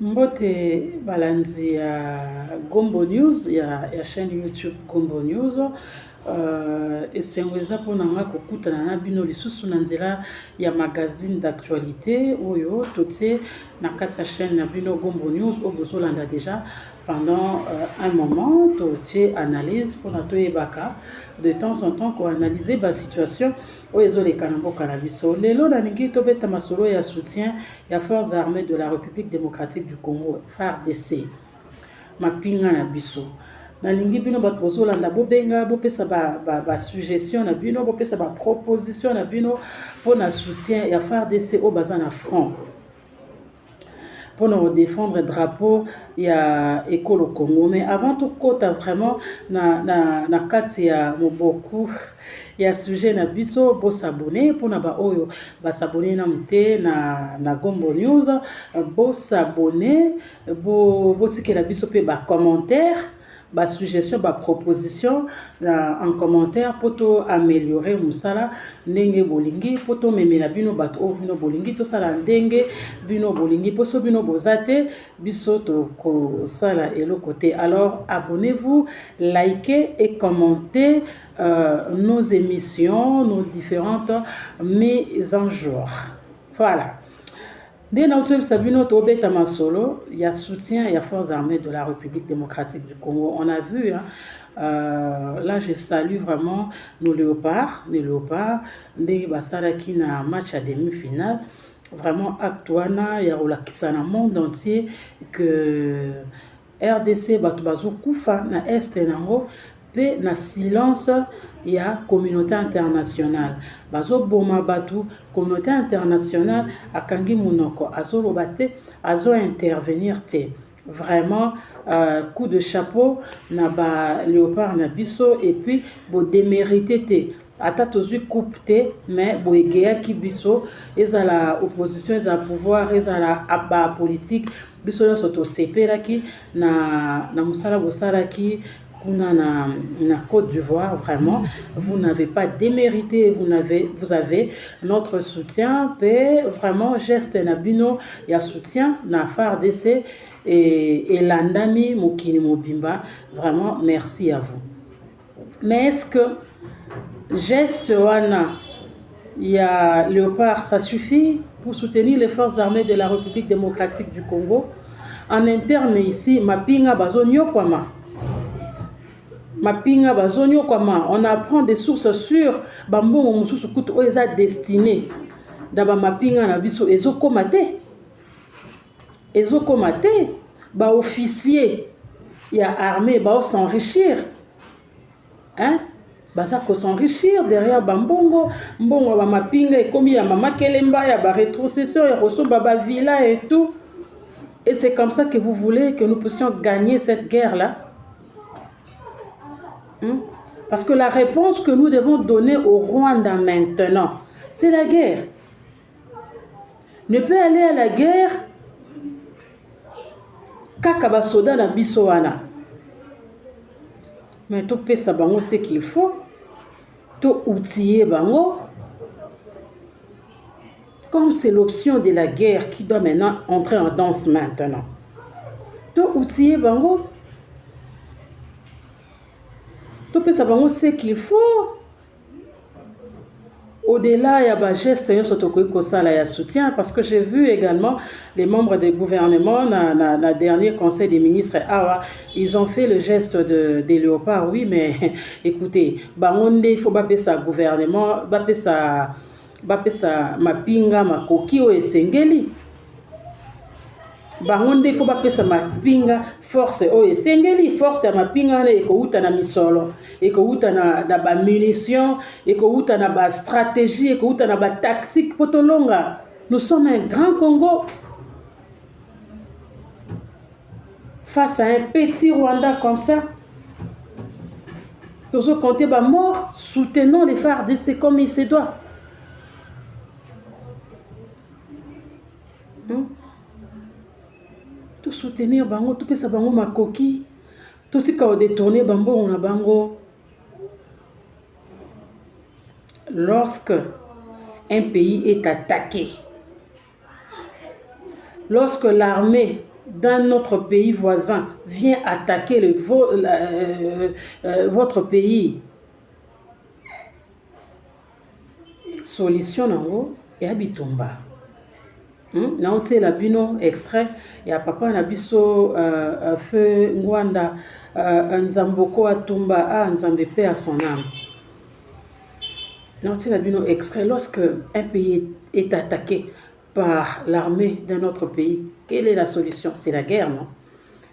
Mbote balanzi ya Gombo News ya chaîne YouTube Gombo News esengo eza mpona nga kokutana na bino lisusu na nzela ya magazine d'actualité oyo totie na kati ya chaîne na bino Gombo News oyo bozolanda déjà pendant un moment totie analyse mpona toyebaka de temps en temps koanalyse basituation oyo ezoleka na mboka na biso. Lelo nalingi tobeta masolo ya soutien ya forces armées de la République démocratique du Congo FARDC mapinga na biso. Nalingi bino bato bozolanda bobenga bopesa ba suggestion na bino bopesa ba proposition na bino mpona soutien ya FARDC oyo baza na front pour nous défendre le drapeau ya ekolo Congo. Mais avant tout kota vraiment na kati ya moboku ya sujet na biso bo s'abonner pour na ba oyo ba s'abonner na mute na Gombo News bo s'abonner bo tikela biso pe ba commentaire ba suggestion ba proposition en commentaire pour to améliorer musala ndenge bolingi pour to memela bino bato o bino bolingi to sala ndenge bino bolingi poso bino bozate biso to ko sala eloko te. Alors abonnez-vous, likez et commentez nos émissions, nos différentes mises en jour. Voilà. Dès notre Sabino Tobeta Masolo, il y a soutien, il y a forces armées de la République démocratique du Congo. On a vu, hein, là je salue vraiment nos léopards, les Basara qui na match à demi-finale. Vraiment, Actuana, il y a dans le monde entier que RDC Batubazo Koufa na Est Nango. Na silence ya communauté internationale bazo boma batu communauté internationale akangi munoko azoloba te azo intervenir te vraiment coup de chapeau na ba léopard na biso et puis bo démérité te ata tozui coupe te mais bo egeya ki biso ezala opposition ezala pouvoir ezala aba politique biso nyonso tosepelaki na musala bosalaki na Côte d'Ivoire. Vraiment, vous n'avez pas démérité, vous avez notre soutien, vraiment geste nabino ya soutien na FARDC et landami mokini mobimba. Vraiment merci à vous. Mais est-ce que geste wana ya léopard ça suffit pour soutenir les forces armées de la République démocratique du Congo? En interne ici mapinga bazonyo kwama mapinga bazonyo kwama, on apprend des sources sûres bambongo mususu kutu oyo eza destiné daba mapinga na biso ezokoma te ba officier ya armée ba s'enrichir hein baza ko s'enrichir derrière bambongo mbongo ba mapinga ekomi ya mama kelemba ya ba rétrocession ya kosoba ba villa et tout, et c'est comme ça que vous voulez que nous puissions gagner cette guerre là. Parce que la réponse que nous devons donner au Rwanda maintenant, c'est la guerre. Ne peut aller à la guerre kaka basoda na biso wana. Mais to pesa bango ce qu'il faut, to outiller bango. Comme c'est l'option de la guerre qui doit maintenant entrer en danse maintenant. To outiller bango. On sait qu'il faut au-delà il y a un geste de soutien, parce que j'ai vu également les membres du gouvernement dans dernier conseil des ministres ils ont fait le geste des léopards. Oui, mais écoutez, il faut pas ça gouvernement ça mapinga makoki o esengeli bangonde il faut pas pesa mapinga force o esengeli force ya mapinga na ekouta na misolo ekouta na ba munitions ekouta na ba stratégie ekouta na ba tactique potolonga. Nous sommes un grand Congo face à un petit Rwanda comme ça. Nous avons compté ba mort, soutenons les FARDC comme il se doit. Tout soutenir bango, tout pesa bango makoki, tout ce qu'on détourné bango on a bango. Lorsque un pays est attaqué, lorsque l'armée dans notre pays voisin vient attaquer votre pays, solution nango et Bitumba. Naote la bino extrait ya papa na biso feu Ngwanda Nzamboko Atumba a Nzambe paix à son âme. Naote la bino extrait lorsque un pays est attaqué par l'armée d'un autre pays, quelle est la solution? C'est la guerre, non?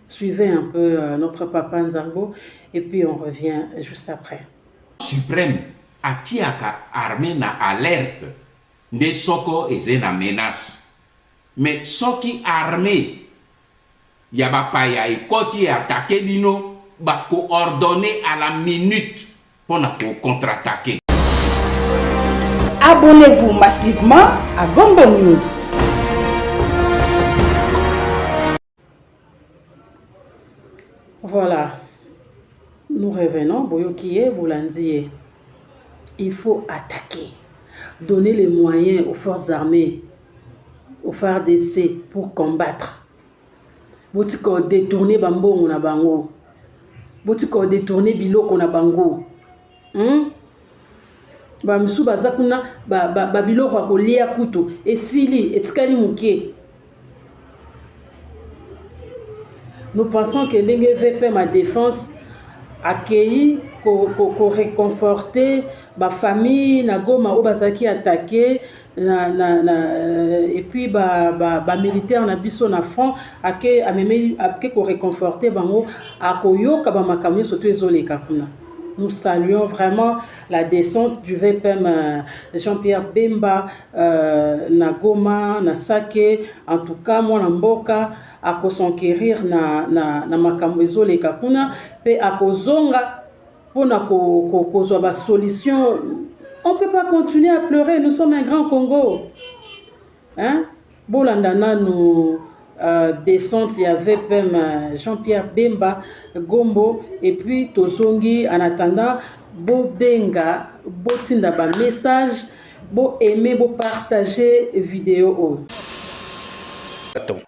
Suivez un peu notre papa Nzambo et puis on revient juste après. Suprême atiaka armée na alerte nde soko eze na menace. Mais soki armée ya bapaya ekoti attaquer dino ba coordonner à la minute pour contre-attaquer. Abonnez-vous massivement à Gombo News. Voilà, nous revenons. Boyokiye, Boulandiye. Il faut attaquer, donner les moyens aux forces armées, aux FARDC pour combattre. Botiko détourner bambo na bango. Botiko détourner biloko na bango. Ba misu bazakuna ba biloko akolia kutu esili etikali muke. Nous pensons que ndenge VP ma défense accueilli ko réconforter ba famille na Goma o bazaki attaqué et puis ba militaire na biso na front ake ko réconforter bango akoyoka ba makamyo surtout ezoleka kuna. Nous saluons vraiment la descente du VPM Jean-Pierre Bemba na Goma, na Sake, en tout cas moi na mboka ako s'enquérir na makambo ezoleka kuna pe akozonga pona kozwa ba solution. On peut pas continuer à pleurer, nous sommes un grand Congo. Hein? Bolandana nous descente, il y avait Jean-Pierre Bemba, Gombo, et puis Tozongi, en attendant, Bo Benga, Bo Tinda ba message, Bo aimer, Bo partager vidéo.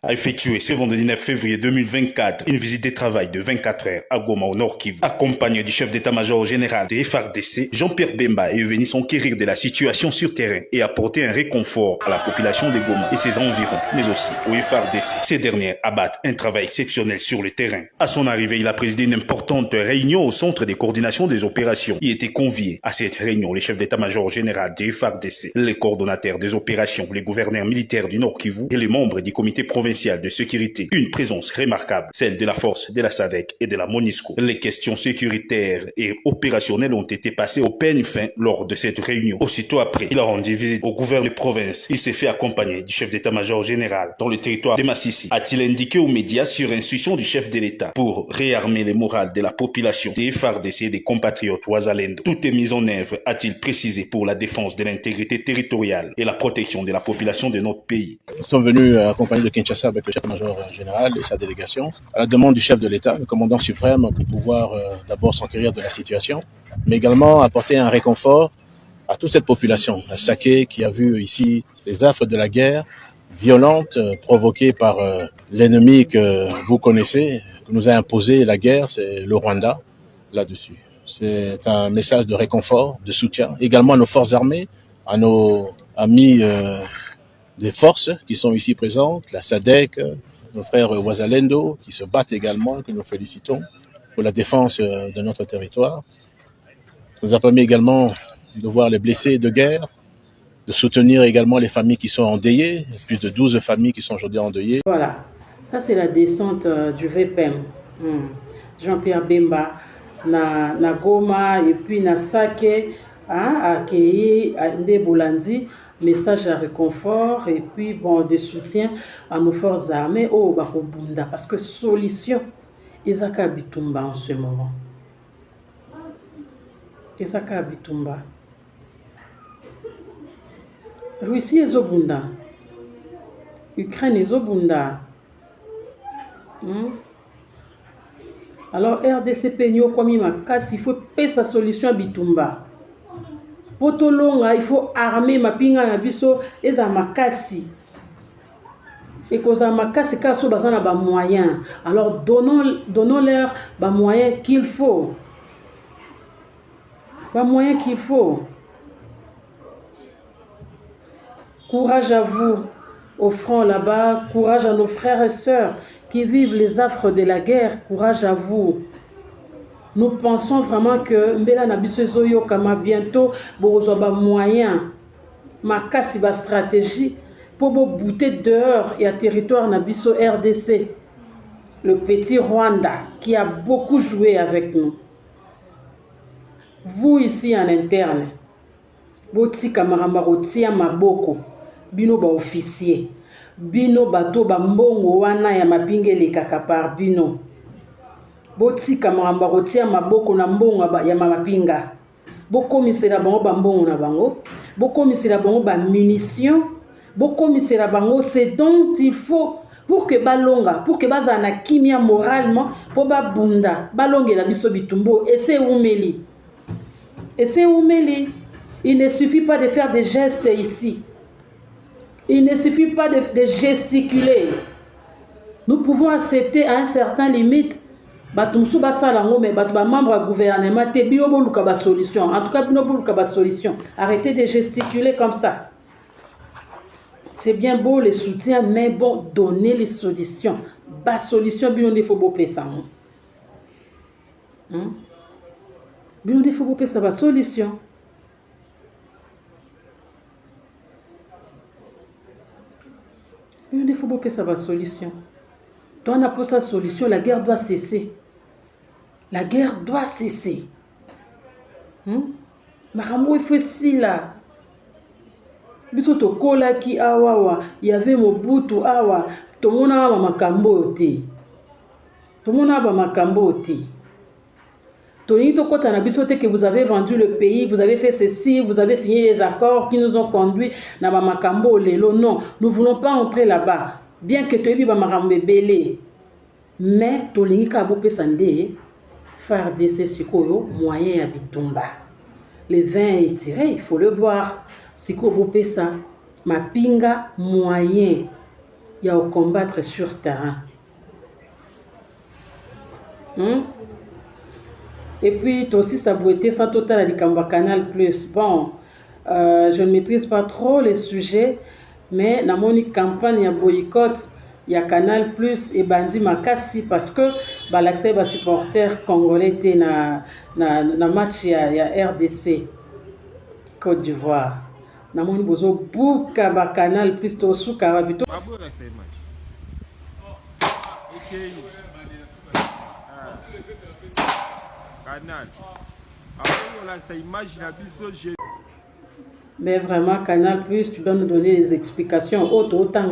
A effectué ce vendredi 9 février 2024 une visite de travail de 24 heures à Goma au Nord Kivu. Accompagné du chef d'état-major général des FARDC, Jean-Pierre Bemba est venu s'enquérir de la situation sur terrain et apporter un réconfort à la population de Goma et ses environs, mais aussi aux FARDC. Ces derniers abattent un travail exceptionnel sur le terrain. À son arrivée, il a présidé une importante réunion au centre de coordination des opérations. Il était convié à cette réunion le chef d'état-major général des FARDC, les coordonnateurs des opérations, les gouverneurs militaires du Nord Kivu et les membres du comité provincial de sécurité. Une présence remarquable, celle de la force de la SADC et de la MONUSCO. Les questions sécuritaires et opérationnelles ont été passées au peigne fin lors de cette réunion. Aussitôt après, il a rendu visite au gouverneur de province. Il s'est fait accompagner du chef d'état-major général dans le territoire de Massissi. A-t-il indiqué aux médias sur instruction du chef de l'État pour réarmer les morales de la population, des FARDC et des compatriotes Ouazalendo. Tout est mis en œuvre, a-t-il précisé, pour la défense de l'intégrité territoriale et la protection de la population de notre pays. Nous sommes venus accompagnés de Kinshasa avec le chef-major général et sa délégation à la demande du chef de l'État, le commandant suprême, pour pouvoir d'abord s'enquérir de la situation, mais également apporter un réconfort à toute cette population, à Saké, qui a vu ici les affres de la guerre violente provoquée par l'ennemi que vous connaissez, que nous a imposé la guerre, c'est le Rwanda, là-dessus. C'est un message de réconfort, de soutien, également à nos forces armées, à nos amis des forces qui sont ici présentes, la SADC, nos frères Ouazalendo, qui se battent également, que nous félicitons pour la défense de notre territoire. Ça nous a permis également de voir les blessés de guerre, de soutenir également les familles qui sont endeuillées, plus de 12 familles qui sont aujourd'hui endeuillées. Voilà, ça c'est la descente du VPM. Jean-Pierre Bemba, na Goma et puis na Sake, accueilli à Ndebolandi. Message de réconfort et puis bon, de soutien à nos forces armées au Bakobunda parce que solution Ezaka Bitumba en ce moment. Ezaka Bitumba. Russie et Zobunda. Ukraine et Zobunda. Alors RDC Peño Kwami Makasi, il faut payer sa solution à Bitumba. Potolonga, il faut armer ma pinga na biso eza makasi. Et que ça m'a cassé casse bazana ba moyens. Alors donnons-leur ba moyens qu'il faut. Ba moyens qu'il faut. Courage à vous au front là-bas, courage à nos frères et sœurs qui vivent les affres de la guerre, courage à vous. Nous pensons vraiment que Mbela Nabiso Zoyo Kama bientôt bozoba moyen makasi ba stratégie pour bouter dehors et à territoire Nabiso RDC, le petit Rwanda qui a beaucoup joué avec nous. Vous ici en interne, boti kamaramba rotia maboko, bino ba officier, bino bato ba mbongo wana ya mabingeli kaka par bino. Boti kamaramba rotia maboko na mbongo ya mapinga. Boko misera bango ba mbongo na bango, boko misera bango ba munitions, boko misera bango c'est dont il faut pour que balonga, pour que bazana kimia moralement, pour ba bunda, balonge la biso bitumbo et c'est oumeli. Et c'est oumeli. Il ne suffit pas de faire des gestes ici. Il ne suffit pas de gesticuler. Nous pouvons accepter à un certain limite. Batumsu basalango mais batu ba membre du gouvernement te biobo luka ba solution. En tout cas binobo luka ba solution. Arrêtez de gesticuler comme ça. C'est bien beau les soutiens mais bon donner les solutions. Ba solution bino ne faut pas penser. Bino ne faut pas penser ba solution. Il ne faut pas que ça va solution. Donc on a pour sa solution, la guerre doit cesser. La guerre doit cesser. Marambo il faut si là. Bisoto kola ki awawa, il y avait Mobutu awa, tout le monde a makambo te. Tout le monde a makambo te. Que vous avez vendu le pays, vous avez fait ceci, vous avez signé les accords qui nous ont conduits dans Makambo Lelo. Non, nous ne voulons pas entrer là-bas. Bien que tu aies Makambo Belé. Mais Tolingi Kabope Sandé, faire des sikoyo, moyen à Bitumba. Le vin est tiré, il faut le boire. Siko Bope ça, ma pinga moyen, il y a à combattre sur terrain. Et puis, toi aussi, ça a été sans total à Dikamba Canal Plus. Bon, je ne maîtrise pas trop les sujets, mais dans mon campagne, il y a boycott, il y a Canal Plus et Bandi Makassi parce que l'accès des supporters congolais était dans match, il y a RDC, Côte d'Ivoire. Dans mon bozo, Bouka Canal Plus, Tosu Karabito. Mais vraiment, Canal Plus, tu dois nous donner des explications. Autant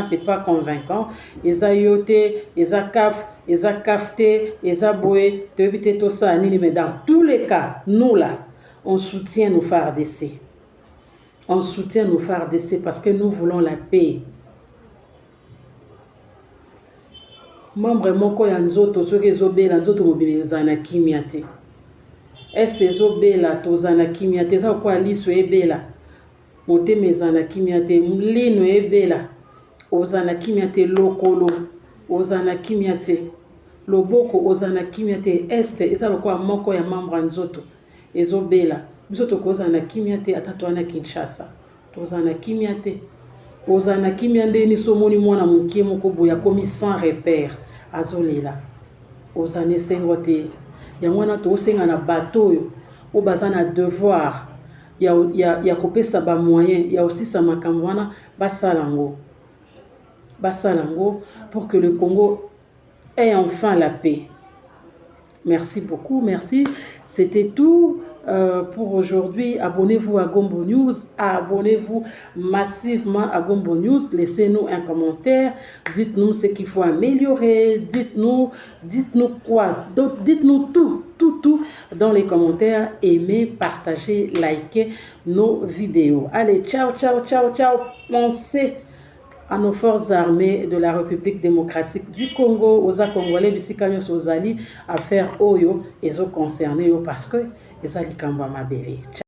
c'est pas convaincant. Eza yote, eza kaf, eza kafte, eza boé, te éviter tout ça. Mais dans tous les cas, nous là, on soutient nos FARDC. On soutient nos FARDC parce que nous voulons la paix. Membre moko ya nzoto soki ezobela nzoto mobiliza na kimia te. Est ezobela tozana kimia te, eza kwa liso ebela. Motema ezana kimia te, mlino ebela. Ozana kimia te lokolo, ozana kimia te. Loboko ozana kimia te, este eza lokwa moko ya membre nzoto ezobela. Biso tokozana kimia te atatu na Kinshasa. Tozana kimia te. Ozana kimia ndeni somoni mwana mokie moko boya komi sans repère. Azolela ozane sengote ya mwana to senga na bateau yo o bazana devoir ya kopesa ba moyen ya aussi sa makambo wana basalango pour que le Congo ait enfin la paix. Merci beaucoup, merci. C'était tout pour aujourd'hui. Abonnez-vous à Gombo News. Abonnez-vous massivement à Gombo News. Laissez-nous un commentaire. Dites-nous ce qu'il faut améliorer. Dites-nous quoi. Donc, dites-nous tout dans les commentaires. Aimez, partagez, likez nos vidéos. Allez, ciao. Pensez à nos forces armées de la République démocratique du Congo, aux Congolais, Bisikanyos, aux Ali, à faire Oyo et aux concernés parce que les Ali Kamba Mabele.